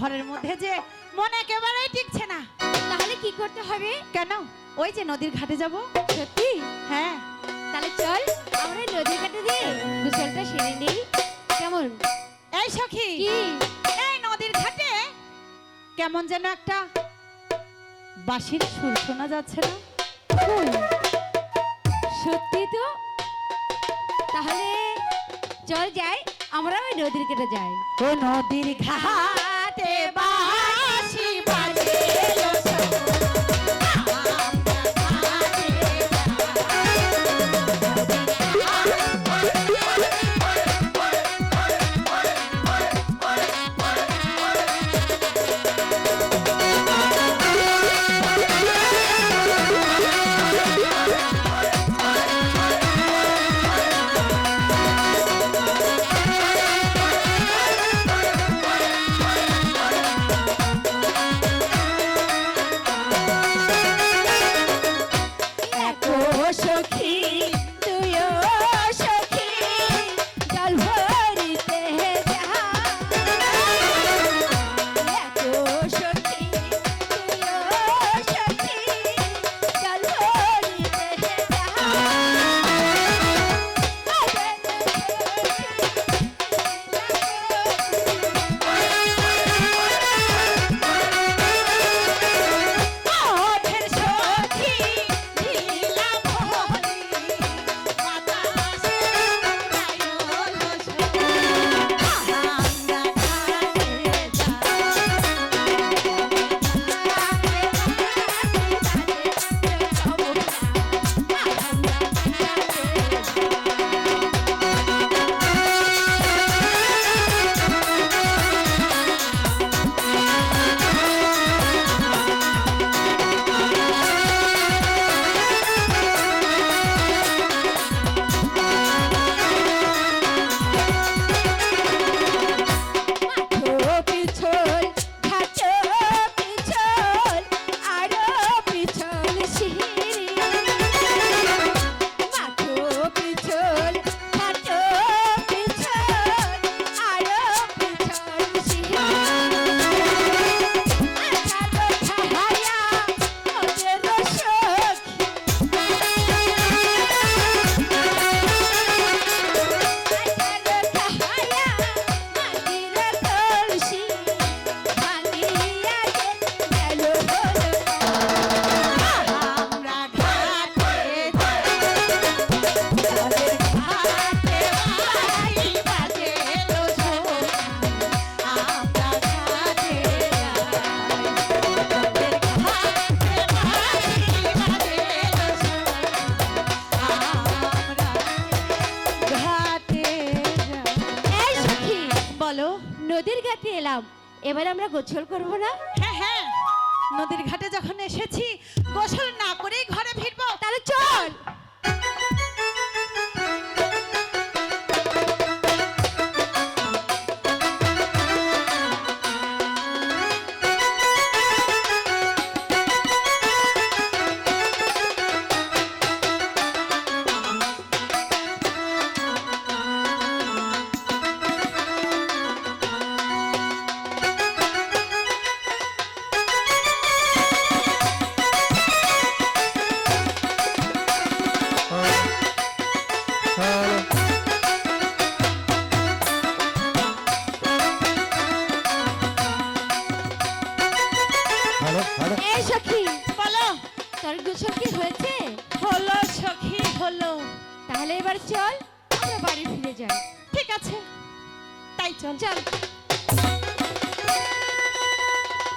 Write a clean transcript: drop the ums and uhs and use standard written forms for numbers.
ঘরের মধ্যে যে মন একেবারেই টিকছে না। তাহলে কি করতে হবে? কেন? ওই যে নদীর ঘাটে যাব। সত্যি? হ্যাঁ। তাহলে চল আমরা নদীর ঘাটে দিয়ে গোসলটা সেরে নিই, কেমন? এই সখী, কি? এই নদীর ঘাটে কেমন যেন একটা বাঁশির সুর শোনা যাচ্ছে না? কই? সত্যি তো। তাহলে চল যাই, আমরা ওই নদীর ঘাটে যাই। ও নদীর ঘাটে বাঁশি বাজে লো সখী, তুইও সখী, জল ভরিতে যা। এতো সখী, তুইও সখী, জল ভরিতে যা। ওঠের সখী ঢিলা ভরি, বাতাসে উড়াইল সখী। আমরা পিছল ঘাটো পিছল আরো পিছল সিঁড়ি, মাথো পিছল ঘাটো পিছল আরো পিছল সিঁড়ি। আঠারো ছায়া ওদের সখী, আঠারো ছায়া মাটির কলসি ভাঙিয়া গেল হলো। আমরা ঘাটে জলের ঘাটে বাঁশি বাজে লো সোনা। আমরা ঘাটে জলের ঘাটে বাঁশি বাজে লো সোনা। আমরা ঘাটে এই সখী, বলো। নদীর ঘাটে এলাম, এবার আমরা গোসল করব না? হ্যাঁ হ্যাঁ, নদীর ঘাটে যখন এসেছি গোসল না করেই ঘরে ফিরবো। তাহলে চল। এই সখী, বলো। তোর গোসল কি হয়েছে? হলো সখী, হলো। তাহলে এবার চল আমরা বাড়ি ফিরে যাই। ঠিক আছে, তাই চল। চল।